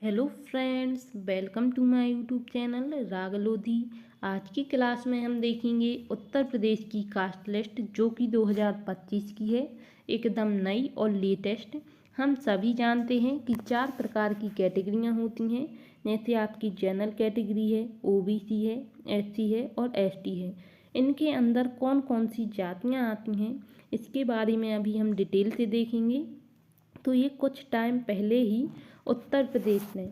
Hello friends, welcome to my YouTube channel Rag Lodhi. आज की class में हम देखेंगे उत्तर प्रदेश की कास्ट लिस्ट जो कि 2025 की है, एकदम नई और लेटेस्ट। हम सभी जानते हैं कि 4 प्रकार की कैटेगरियां होती हैं, जैसे आपकी जनरल कैटेगरी है, ओबीसी है, एससी है और एसटी है। इनके अंदर कौन कौन सी जातियां आती हैं, इसके बारे में अभी हम डिटेल से देखेंगे। तो ये कुछ टाइम पहले ही उत्तर प्रदेश ने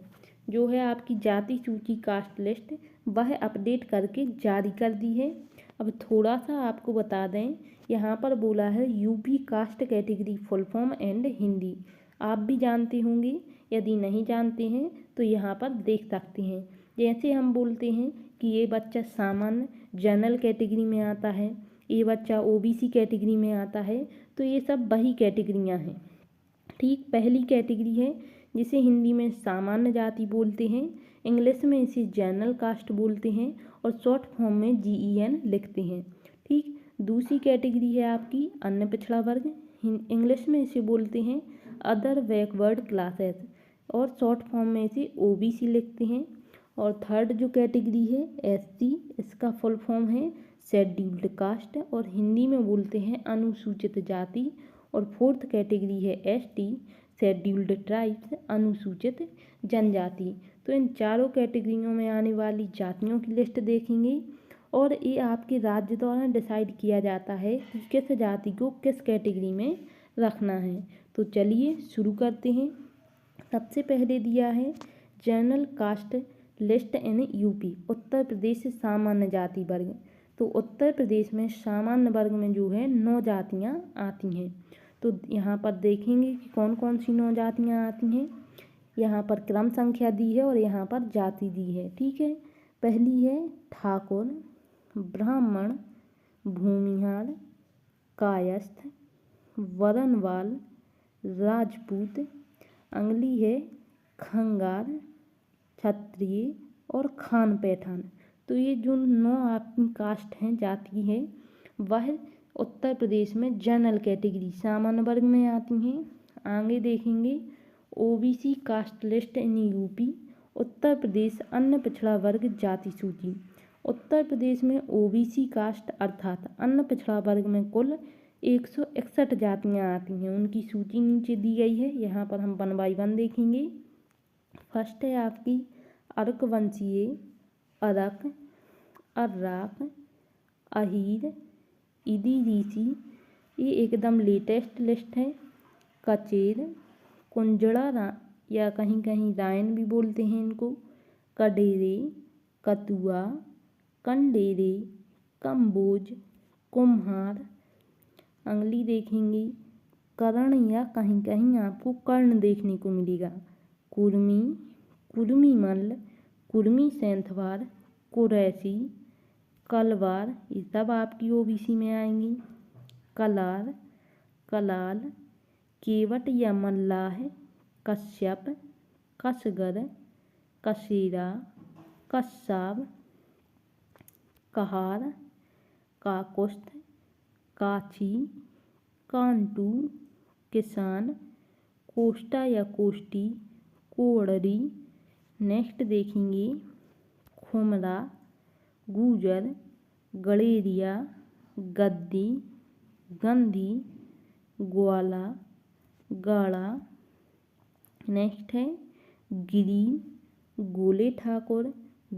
जो है आपकी जाति सूची कास्ट लिस्ट वह अपडेट करके जारी कर दी है। अब थोड़ा सा आपको बता दें, यहाँ पर बोला है UP caste category full form and Hindi. आप भी जानते होंगे, यदि नहीं जानते हैं तो यहाँ पर देख सकते हैं। जैसे हम बोलते हैं कि ये बच्चा सामान्य जनरल कैटेगरी में आता है, ये बच्चा ओबीसी कैटेगरी में आता है, तो ये सब वही कैटेगरियाँ हैं। ठीक, पहली कैटेगरी है जिसे हिंदी में सामान्य जाति बोलते हैं, इंग्लिश में इसे जनरल कास्ट बोलते हैं और शॉर्ट फॉर्म में GEN लिखते हैं। ठीक, दूसरी कैटेगरी है आपकी अन्य पिछड़ा वर्ग, इंग्लिश में इसे बोलते हैं अदर बैकवर्ड क्लासेस और शॉर्ट फॉर्म में इसे OBC लिखते हैं। और थर्ड जो कैटेगरी है SC, इसका फुल फॉर्म है शेड्यूल्ड कास्ट और हिंदी में बोलते हैं अनुसूचित जाति। और फोर्थ कैटेगरी है ST, शेड्यूल्ड ट्राइब्स, अनुसूचित जनजाति। तो इन चारों कैटेगरियों में आने वाली जातियों की लिस्ट देखेंगे और ये आपके राज्य द्वारा डिसाइड किया जाता है कि किस जाति को किस कैटेगरी में रखना है। तो चलिए शुरू करते हैं। सबसे पहले दिया है general caste list in UP, Uttar Pradesh सामान्य जाति वर्ग। तो उत्तर प्रदेश में सामान्य वर्ग में जो है 9 जातियाँ आती हैं। तो यहाँ पर देखेंगे कि कौन कौन सी 9 जातियाँ आती हैं। यहाँ पर क्रम संख्या दी है और यहाँ पर जाति दी है। ठीक है, पहली है ठाकुर, ब्राह्मण, भूमिहार, कायस्थ, वरणवाल, राजपूत। अगली है खंगार, क्षत्रिय और खान पैठान। तो ये जो 9 आपकी कास्ट हैं, जाति है, वह उत्तर प्रदेश में जनरल कैटेगरी सामान्य वर्ग में आती हैं। आगे देखेंगे OBC caste list in UP, Uttar Pradesh अन्य पिछड़ा वर्ग जाति सूची। उत्तर प्रदेश में OBC कास्ट अर्थात अन्य पिछड़ा वर्ग में कुल 161 जातियाँ आती हैं। उनकी सूची नीचे दी गई है, यहाँ पर हम 1 बाय 1 देखेंगे। फर्स्ट है आपकी अर्क वंशीय, अरक, अर्राक, अहीर, इदिरीसी, ये एकदम लेटेस्ट लिस्ट है। कचेर, कुंजड़ा या कहीं कहीं रायन भी बोलते हैं इनको, कडेरे, कतुआ, कंडेरे, कम्बोज, कुम्हार। अगली देखेंगे कर्ण या कहीं कहीं आपको कर्ण देखने को मिलेगा, कुर्मी, कुर्मी मल्ल, कुर्मी सेंथवार, कुरैसी, कलवार, ये सब आपकी OBC में आएंगी। कलार, कलाल, केवट या मल्लाह, कश्यप, कसगर, कसेरा, कस्साब, कहार, काकुस्थ, काछी, कांटू, किसान, कोष्टा या कोष्टी, कोड़री। नेक्स्ट देखेंगे खुमरा, गूजर, गड़ेरिया, गद्दी, गंधी, ग्वाला, गाड़ा। नेक्स्ट है गिरी, गोले ठाकुर,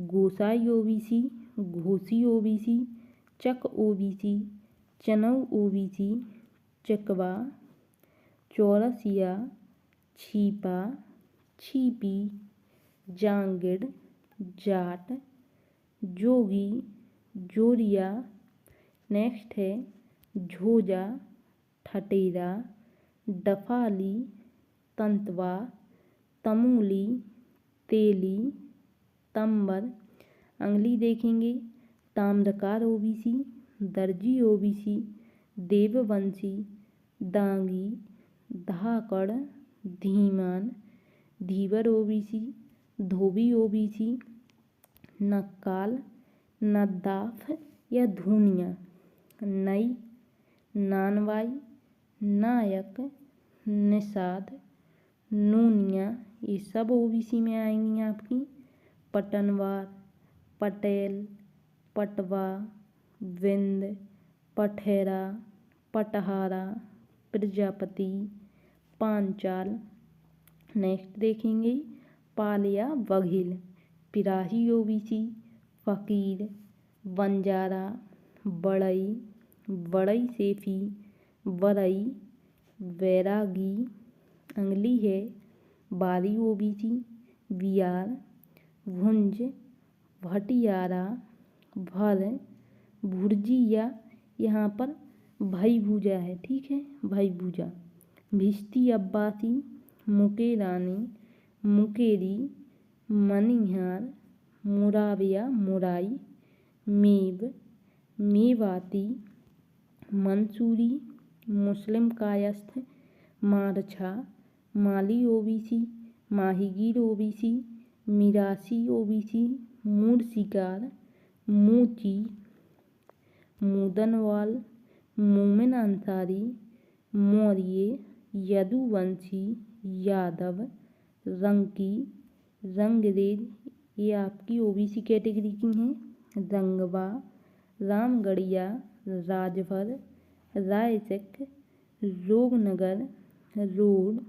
गोसाई OBC, घोसी OBC, चक OBC, चनऊ OBC, चकवा, चौरसिया, छीपा, छीपी, जांगिड़, जाट, जोगी, जोरिया। नेक्स्ट है झोजा, ठटेरा, डफाली, तंतवा, तमूली, तेली, तंबर। अगली देखेंगे ताम्रकार OBC, दर्जी OBC, देववंशी, दांगी, धाकड़, धीमान, धीवर OBC, धोबी OBC, नक्काल, नद्दाफ या धूनिया, नई, नानवाई, नायक, निषाद, नूनिया ये सब ओबीसी में आएंगी आपकी। पटनवार, पटेल, पटवा, विंद, पठेरा, पटहारा, प्रजापति, पांचाल। नेक्स्ट देखेंगे पाल या बघेल, पिराही ओबीसी, फकीर, बंजारा, बड़ई, बड़ई सेफी, बरई, बैरागी, अंगली है, बारी ओबीसी, बियार, भुंज, भटियारा, भर, भुर्जिया, यहाँ पर भाई भूजा है, ठीक है, भाई भूजा, भिश्ती अब्बासी, मुकेरानी, मुकेरी, मनिहार, मुराविया, मुराई, मेव, मेवाती, मंसूरी, मुस्लिम कायस्थ, मारछा, माली ओबीसी, माहीगीर ओबीसी, मिरासी ओबीसी, मूर्शिकार, मोची, मुदनवाल, मोमिन अंसारी, मौर्य, यदुवंशी, यादव, रंकी, रंगरेज, ये आपकी ओबीसी कैटेगरी की हैं। रंगवा, रामगढ़िया, राजभर, रायचक, रोगनगर, रोड,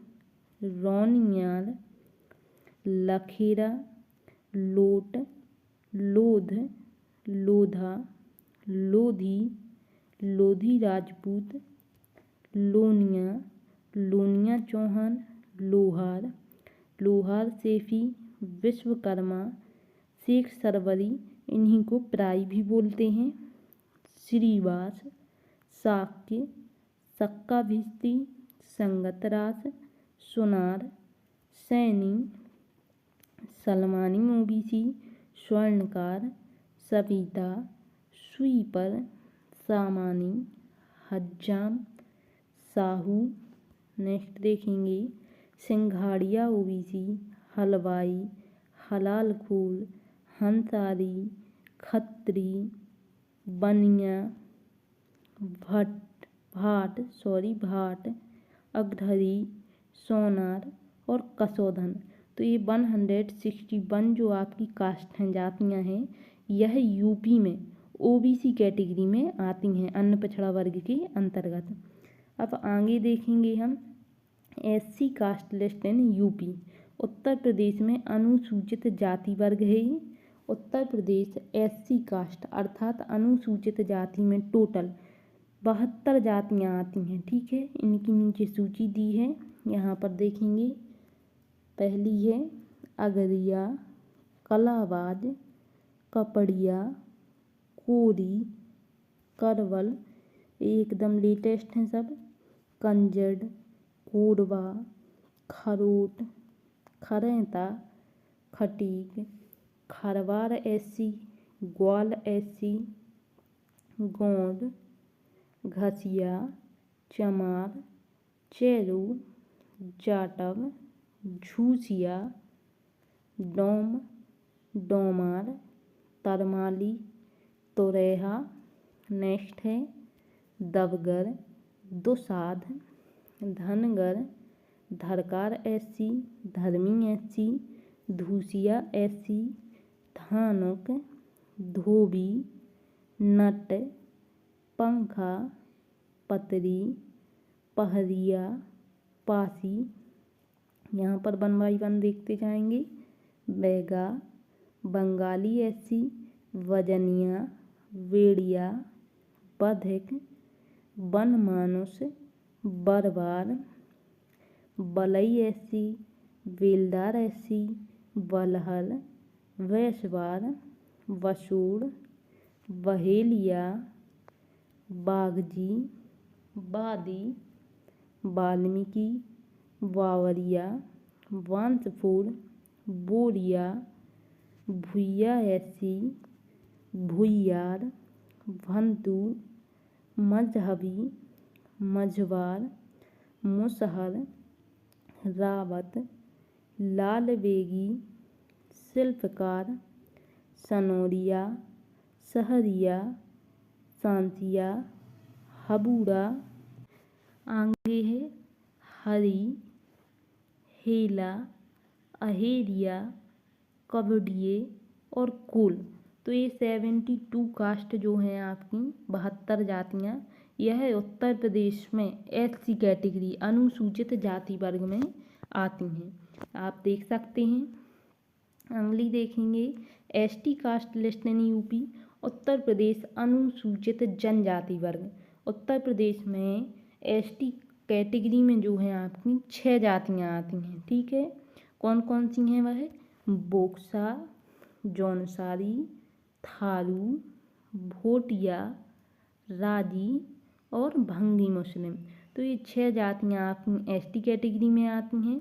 रौनियाल, लखेरा, लोट, लोध, लोधा, लोधी, लोधी राजपूत, लोनिया, लोनिया चौहान, लोहार, लोहार सेफी, विश्वकर्मा, शेख सरवरी, इन्हीं को प्राई भी बोलते हैं, श्रीवास, शाक्य, सक्का भिस्ती, संगतरास, सुनार, सैनी, सलमानी ओबीसी, स्वर्णकार, सविता, स्वीपर, सामानी, हज्जाम, साहू। नेक्स्ट देखेंगे सिंघाड़िया ओबीसी, हलवाई, हलालखोर, हंसारी, खत्री, बनिया, भाट, अगधरी, सोनार और कसौधन। तो ये 161 जो आपकी कास्ट हैं, जातियाँ हैं, यह यूपी में ओबीसी कैटेगरी में आती हैं, अन्य पिछड़ा वर्ग के अंतर्गत। अब आगे देखेंगे हम SC caste list in UP. Uttar Pradesh में अनुसूचित जाति वर्ग है ये। उत्तर प्रदेश एससी कास्ट अर्थात अनुसूचित जाति में टोटल 72 जातियाँ आती हैं, ठीक है। इनकी नीचे सूची दी है, यहाँ पर देखेंगे। पहली है अगरिया, कलाबाज, कपड़िया, कोरी, करवल, एकदम लेटेस्ट हैं सब, कंजड़, कोरबा, खरोट, खरेंता, खटीक, खरवार एससी, ग्वाल एससी, गोंड, घसिया, चमार, चेरू, जाटव, झूसिया, डोम, डोमार, तरमाली, तोरेहा। नेक्स्ट है दबगर, दुसाध, धनगर, धरकार एससी, धर्मी एससी, धूसिया एससी, धानुक, धोबी, नट, पंखा, पतरी, पहरिया, पासी। यहाँ पर 1 बाई 1 देखते जाएंगे। बैगा, बंगाली एससी, वजनिया, वेड़िया, बधिक, बनमानुस, बरवार, बलई एससी, बेलदार एससी, बलहल, वैश्वार, वसूड़, बहेलिया, बागजी, बादी, वाल्मीकि, वावरिया, वांसफोर, बोरिया, भुइया एससी, भुइयार, भंतूर, मजहबी, मझवार, मुसहर, रावत, लालबेगी, शिल्पकार, सनोरिया, सहरिया, सांसिया, हबूड़ा। आगे है हरी, हेला, अहेरिया, कवडिये और कोल। तो ये 72 कास्ट जो हैं आपकी 72 जातियाँ, यह उत्तर प्रदेश में SC कैटेगरी अनुसूचित जाति वर्ग में आती हैं। आप देख सकते हैं। अगली देखेंगे ST caste list in UP, Uttar Pradesh अनुसूचित जनजाति वर्ग। उत्तर प्रदेश में ST कैटेगरी में जो है आपकी 6 जातियाँ आती हैं। ठीक है, कौन कौन सी हैं वह? बोक्सा, जौनसारी, थारू, भोटिया, राजी और भंगी मुस्लिम। तो ये 6 जातियाँ आपकी ST कैटेगरी में आती हैं।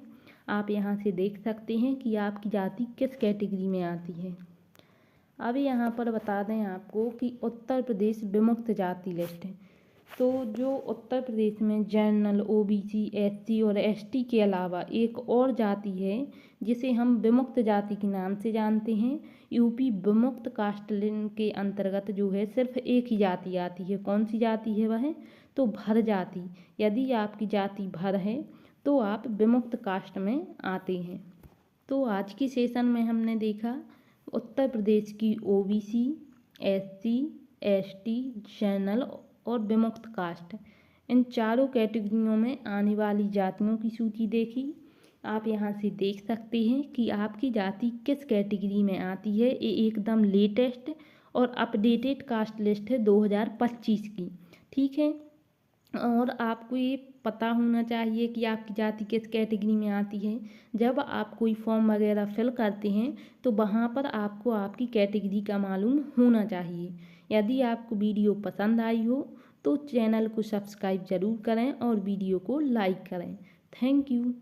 आप यहाँ से देख सकते हैं कि आपकी जाति किस कैटेगरी में आती है। अब यहाँ पर बता दें आपको कि उत्तर प्रदेश विमुक्त जाति लिस्ट है। तो जो उत्तर प्रदेश में जनरल, OBC, SC और ST के अलावा एक और जाति है जिसे हम विमुक्त जाति के नाम से जानते हैं। यूपी विमुक्त कास्ट लिस्ट के अंतर्गत जो है सिर्फ एक ही जाति आती है। कौन सी जाति है वह? तो भर जाति। यदि आपकी जाति भर है तो आप विमुक्त कास्ट में आते हैं। तो आज की सेशन में हमने देखा उत्तर प्रदेश की OBC, SC, ST, जनरल और विमुक्त कास्ट, इन चारों कैटेगरियों में आने वाली जातियों की सूची देखी। आप यहाँ से देख सकते हैं कि आपकी जाति किस कैटेगरी में आती है। ये एकदम लेटेस्ट और अपडेटेड कास्ट लिस्ट है 2025 की। ठीक है, और आपको ये पता होना चाहिए कि आपकी जाति किस कैटेगरी में आती है। जब आप कोई फॉर्म वगैरह फिल करते हैं तो वहाँ पर आपको आपकी कैटेगरी का मालूम होना चाहिए। यदि आपको वीडियो पसंद आई हो तो चैनल को सब्सक्राइब ज़रूर करें और वीडियो को लाइक करें। Thank you.